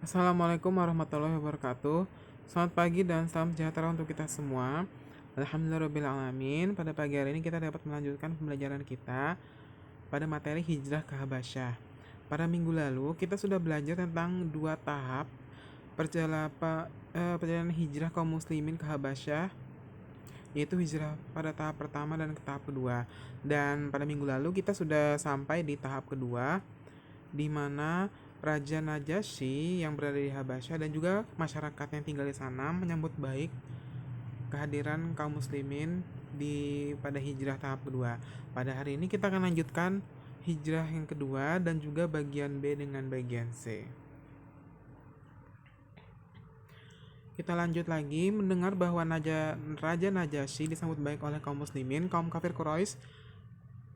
Assalamualaikum warahmatullahi wabarakatuh. Selamat pagi dan salam sejahtera untuk kita semua. Alhamdulillahirrahmanirrahim. Pada pagi hari ini kita dapat melanjutkan pembelajaran kita pada materi hijrah ke Habasyah. Pada minggu lalu kita sudah belajar tentang dua tahap perjalanan hijrah kaum muslimin ke Habasyah, yaitu hijrah pada tahap pertama dan ke tahap kedua. Dan pada minggu lalu kita sudah sampai di tahap kedua, di mana Raja Najasyi yang berada di Habasyah dan juga masyarakat yang tinggal di sana menyambut baik kehadiran kaum muslimin pada hijrah tahap kedua. Pada hari ini kita akan lanjutkan hijrah yang kedua dan juga bagian B dengan bagian C. Kita lanjut lagi mendengar bahwa Raja Najasyi disambut baik oleh kaum muslimin. Kaum kafir Quraisy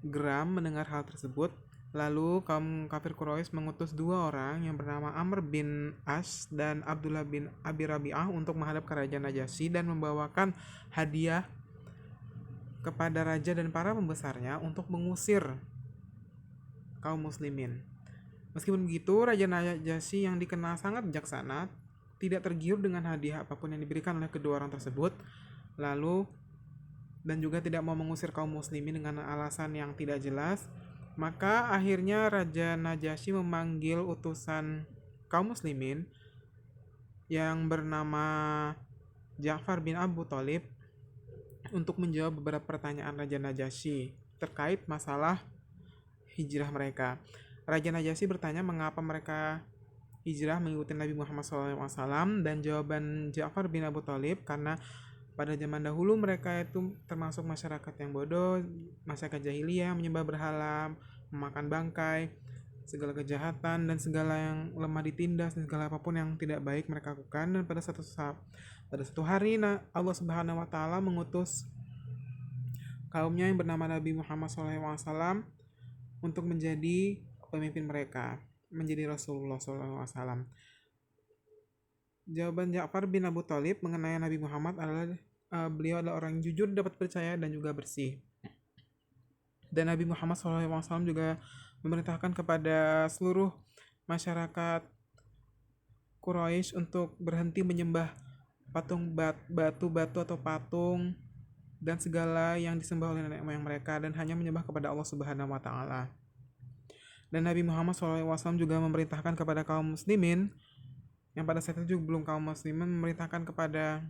geram mendengar hal tersebut. Lalu kaum kafir Quraisy mengutus dua orang yang bernama Amr bin As dan Abdullah bin Abi Rabi'ah untuk menghadap ke Raja Najasyi dan membawakan hadiah kepada raja dan para pembesarnya untuk mengusir kaum muslimin. Meskipun begitu, Raja Najasyi yang dikenal sangat bijaksana tidak tergiur dengan hadiah apapun yang diberikan oleh kedua orang tersebut, lalu dan juga tidak mau mengusir kaum muslimin dengan alasan yang tidak jelas. Maka akhirnya Raja Najasyi memanggil utusan kaum muslimin yang bernama Ja'far bin Abu Thalib untuk menjawab beberapa pertanyaan Raja Najasyi terkait masalah hijrah mereka. Raja Najasyi bertanya mengapa mereka hijrah mengikuti Nabi Muhammad SAW, dan jawaban Ja'far bin Abu Thalib karena pada zaman dahulu mereka itu termasuk masyarakat yang bodoh, masyarakat jahiliyah, menyembah berhala, memakan bangkai, segala kejahatan dan segala yang lemah ditindas dan segala apapun yang tidak baik mereka lakukan. Dan pada satu hari Allah Subhanahu wa taala mengutus kaumnya yang bernama Nabi Muhammad SAW untuk menjadi pemimpin mereka, menjadi Rasulullah SAW. Jawaban Ja'far bin Abu Thalib mengenai Nabi Muhammad adalah beliau adalah orang yang jujur, dapat percaya dan juga bersih. Dan Nabi Muhammad SAW juga memerintahkan kepada seluruh masyarakat Quraisy untuk berhenti menyembah patung batu-batu atau patung dan segala yang disembah oleh nenek moyang mereka, dan hanya menyembah kepada Allah Subhanahu wa taala. Dan Nabi Muhammad SAW juga memerintahkan kepada kaum muslimin yang pada saat itu belum kaum muslimin, memerintahkan kepada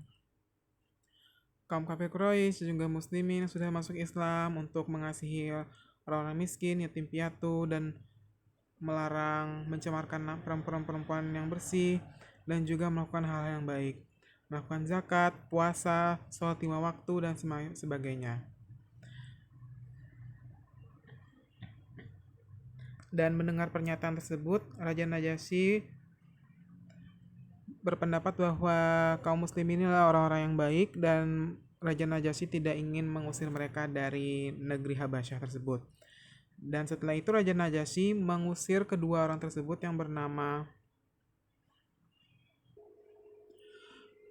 kaum kafir Quraisy dan juga muslimin yang sudah masuk Islam untuk mengasihi orang-orang miskin, yatim piatu, dan melarang mencemarkan perempuan-perempuan yang bersih, dan juga melakukan hal yang baik, melakukan zakat, puasa, sholat 5 waktu, dan sebagainya. Dan mendengar pernyataan tersebut, Raja Najasyi berpendapat bahwa kaum muslim ini adalah orang-orang yang baik, dan Raja Najasyi tidak ingin mengusir mereka dari negeri Habasyah tersebut. Dan setelah itu Raja Najasyi mengusir kedua orang tersebut yang bernama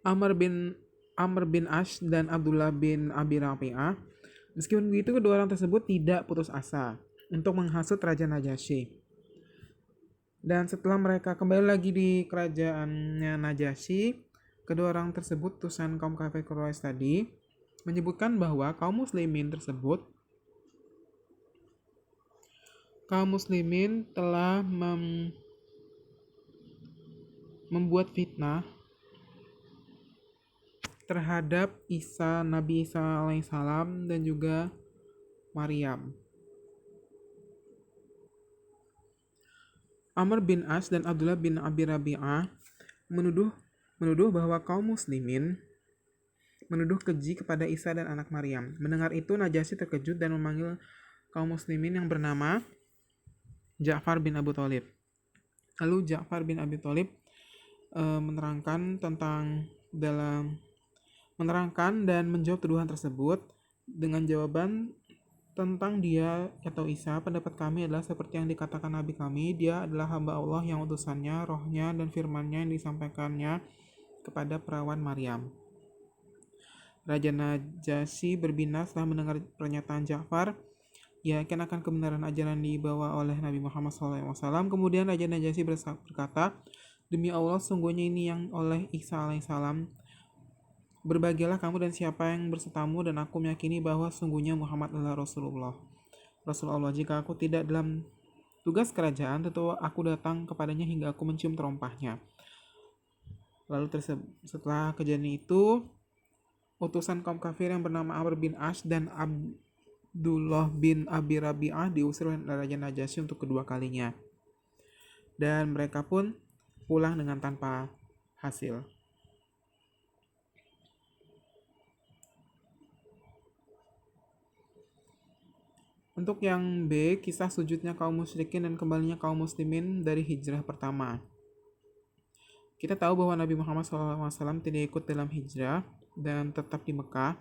Amr bin Ash dan Abdullah bin Abi Rabi'ah. Meskipun begitu, kedua orang tersebut tidak putus asa untuk menghasut Raja Najasyi. Dan setelah mereka kembali lagi di kerajaannya Najasyi, kedua orang tersebut, utusan kaum kafir Quraisy tadi, menyebutkan bahwa kaum muslimin telah membuat fitnah terhadap Nabi Isa alaihissalam dan juga Maryam. Amr bin As dan Abdullah bin Abi Rabi'ah menuduh bahwa kaum muslimin menuduh keji kepada Isa dan anak Maryam. Mendengar itu, Najasyi terkejut dan memanggil kaum muslimin yang bernama Ja'far bin Abu Thalib. Lalu Ja'far bin Abi Thalib menerangkan dan menjawab tuduhan tersebut dengan jawaban tentang dia atau Isa. Pendapat kami adalah seperti yang dikatakan Nabi kami, dia adalah hamba Allah yang utusannya, rohnya dan firmannya yang disampaikannya kepada perawan Maryam. Raja Najasyi berbinar setelah mendengar pernyataan Ja'far. Yakin akan kebenaran ajaran dibawa oleh Nabi Muhammad SAW. Kemudian Raja Najasyi berkata, Demi Allah, sungguhnya ini yang oleh Isa alaihissalam. Berbahagialah kamu dan siapa yang bersertamu, dan aku meyakini bahwa sungguhnya Muhammad adalah Rasul Allah. Jika aku tidak dalam tugas kerajaan, tentu aku datang kepadanya hingga aku mencium terompahnya. Lalu setelah kejadian itu, utusan kaum kafir yang bernama Amr bin Ash dan Abdullah bin Abi Rabi'ah diusir oleh Raja Najasyi untuk kedua kalinya. Dan mereka pun pulang dengan tanpa hasil. Untuk yang B, kisah sujudnya kaum musyrikin dan kembalinya kaum muslimin dari hijrah pertama. Kita tahu bahwa Nabi Muhammad SAW tidak ikut dalam hijrah dan tetap di Mekah.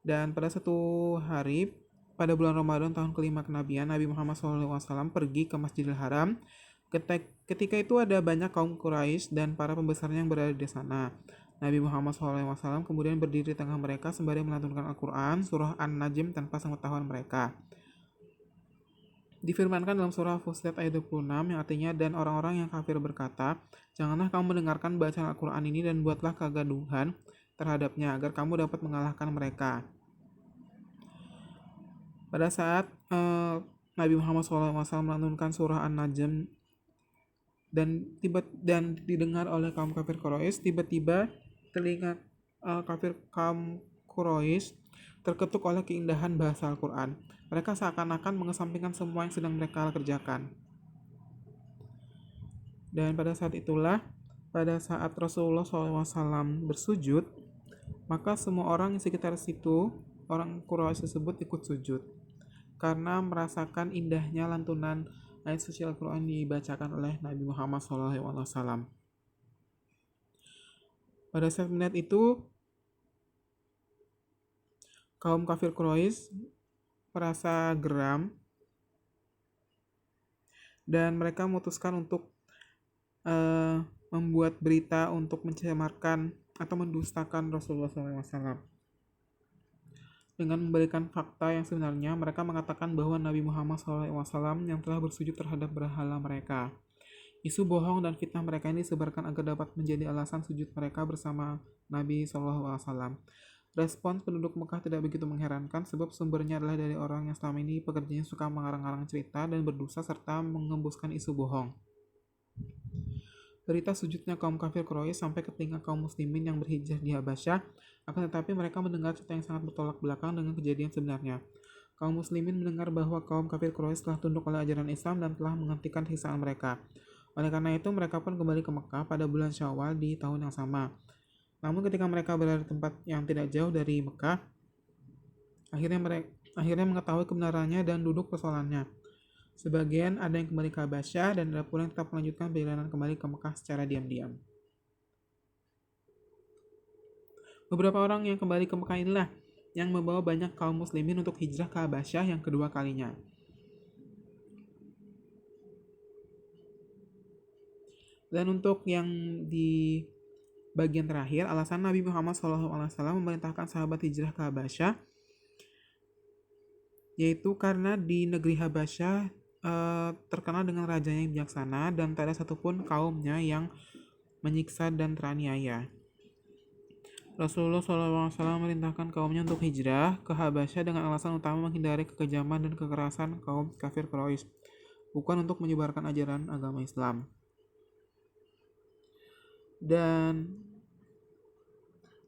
Dan pada satu hari, pada bulan Ramadan tahun kelima kenabian, Nabi Muhammad SAW pergi ke Masjidil Haram. Ketika itu ada banyak kaum Quraisy dan para pembesarnya yang berada di sana. Nabi Muhammad SAW kemudian berdiri di tengah mereka sembari melantunkan Al-Quran, surah An-Najm tanpa sepengetahuan mereka. Difirmankan dalam surah Fussilat ayat 26 yang artinya, dan orang-orang yang kafir berkata, janganlah kamu mendengarkan bacaan Al-Quran ini dan buatlah kegaduhan terhadapnya agar kamu dapat mengalahkan mereka. Pada saat Nabi Muhammad SAW melantunkan surah An-Najm dan didengar oleh kaum kafir Quraisy, tiba-tiba telinga kaum Quraisy terketuk oleh keindahan bahasa Al-Quran. Mereka seakan-akan mengesampingkan semua yang sedang mereka kerjakan. Dan pada saat itulah, pada saat Rasulullah SAW bersujud, maka semua orang di sekitar situ, orang Quraisy tersebut ikut sujud. Karena merasakan indahnya lantunan ayat suci Al-Quran dibacakan oleh Nabi Muhammad SAW. Pada saat melihat itu, kaum kafir Quraisy merasa geram dan mereka memutuskan untuk membuat berita untuk mencemarkan atau mendustakan Rasulullah SAW. Dengan memberikan fakta yang sebenarnya, mereka mengatakan bahwa Nabi Muhammad SAW yang telah bersujud terhadap berhala mereka. Isu bohong dan fitnah mereka ini disebarkan agar dapat menjadi alasan sujud mereka bersama Nabi SAW. Respons penduduk Mekah tidak begitu mengherankan sebab sumbernya adalah dari orang yang selama ini pekerjaannya suka mengarang-arang cerita dan berdosa serta mengembuskan isu bohong. Berita sujudnya kaum kafir Quraisy sampai ke telinga kaum muslimin yang berhijrah di Habasyah, akan tetapi mereka mendengar cerita yang sangat bertolak belakang dengan kejadian sebenarnya. Kaum muslimin mendengar bahwa kaum kafir Quraisy telah tunduk oleh ajaran Islam dan telah menghentikan siksaan mereka. Oleh karena itu, mereka pun kembali ke Mekah pada bulan Syawal di tahun yang sama. Namun ketika mereka berada di tempat yang tidak jauh dari Mekah, akhirnya mengetahui kebenarannya dan duduk persoalannya. Sebagian ada yang kembali ke Habasyah dan ada pula yang tetap melanjutkan perjalanan kembali ke Mekah secara diam-diam. Beberapa orang yang kembali ke Mekah inilah yang membawa banyak kaum muslimin untuk hijrah ke Habasyah yang kedua kalinya. Dan untuk yang di bagian terakhir, alasan Nabi Muhammad SAW memerintahkan sahabat hijrah ke Habasyah, yaitu karena di negeri Habasyah terkenal dengan rajanya yang bijaksana dan tak ada satupun kaumnya yang menyiksa dan teraniaya. Rasulullah SAW merintahkan kaumnya untuk hijrah ke Habasyah dengan alasan utama menghindari kekejaman dan kekerasan kaum kafir Quraisy, bukan untuk menyebarkan ajaran agama Islam. Dan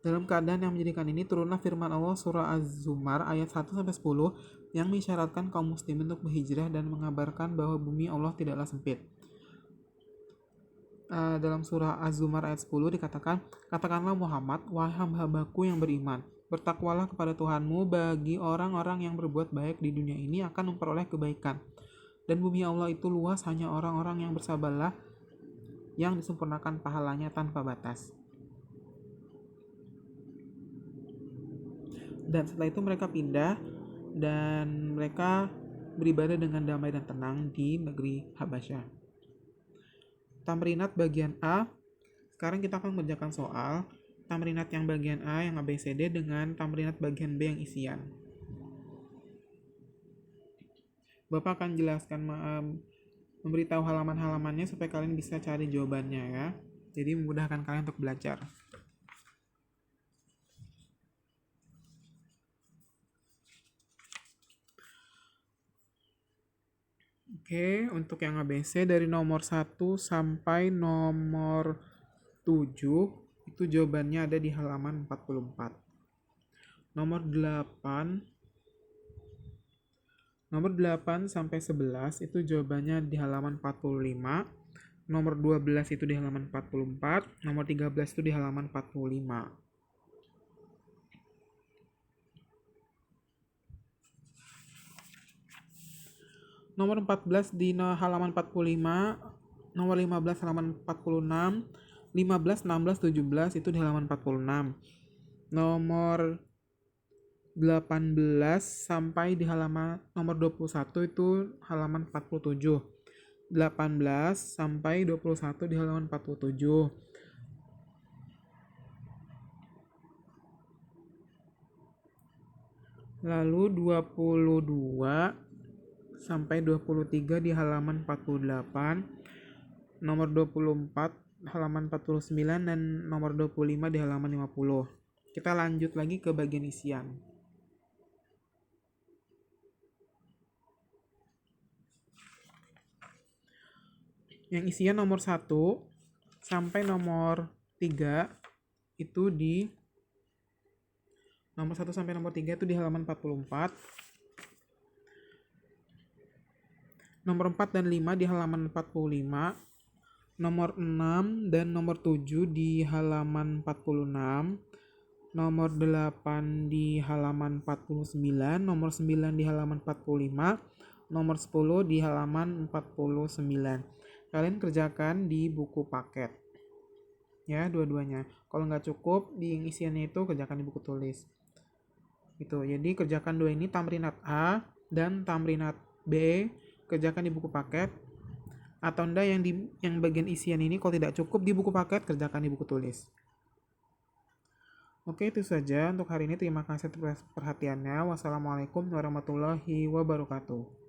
dalam keadaan yang menjadikan ini, turunlah firman Allah surah Az-Zumar ayat 1-10 yang mengisyaratkan kaum muslimin untuk berhijrah dan mengabarkan bahwa bumi Allah tidaklah sempit. Dalam surah Az-Zumar ayat 10 dikatakan, katakanlah Muhammad, wahai hamba-hambaku yang beriman, bertakwalah kepada Tuhanmu, bagi orang-orang yang berbuat baik di dunia ini akan memperoleh kebaikan. Dan bumi Allah itu luas, hanya orang-orang yang bersabarlah yang disempurnakan pahalanya tanpa batas. Dan setelah itu mereka pindah dan mereka beribadah dengan damai dan tenang di negeri Habasyah. Tamrinat bagian A. Sekarang kita akan mengerjakan soal tamrinat yang bagian A yang ABCD dengan tamrinat bagian B yang isian. Bapak akan jelaskan memberitahu halaman-halamannya supaya kalian bisa cari jawabannya ya. Jadi memudahkan kalian untuk belajar. Oke, untuk yang ABC dari nomor 1 sampai nomor 7 itu jawabannya ada di halaman 44. Nomor 8 sampai 11 itu jawabannya di halaman 45. Nomor 12 itu di halaman 44. Nomor 13 itu di halaman 45. Nomor 14 di halaman 45. Nomor 15 halaman 46. 15, 16, 17 itu di halaman 46. Nomor 18 sampai di halaman nomor 21 itu halaman 47. 18 sampai 21 di halaman 47. Lalu 22 sampai 23 di halaman 48. Nomor 24 halaman 49 dan nomor 25 di halaman 50. Kita lanjut lagi ke bagian isian. Yang isian nomor 1 sampai nomor 3 itu di nomor 1 sampai nomor 3 itu di halaman 44. Nomor 4 dan 5 di halaman 45. Nomor 6 dan nomor 7 di halaman 46. Nomor 8 di halaman 49. Nomor 9 di halaman 45. Nomor 10 di halaman 49. Kalian kerjakan di buku paket ya, dua-duanya. Kalau nggak cukup di isiannya itu kerjakan di buku tulis gitu. Jadi kerjakan dua ini, tamrinat A dan tamrinat B, kerjakan di buku paket. Atau enggak yang bagian isian ini kalau tidak cukup di buku paket, kerjakan di buku tulis. Oke, itu saja untuk hari ini. Terima kasih atas perhatiannya. Wassalamualaikum warahmatullahi wabarakatuh.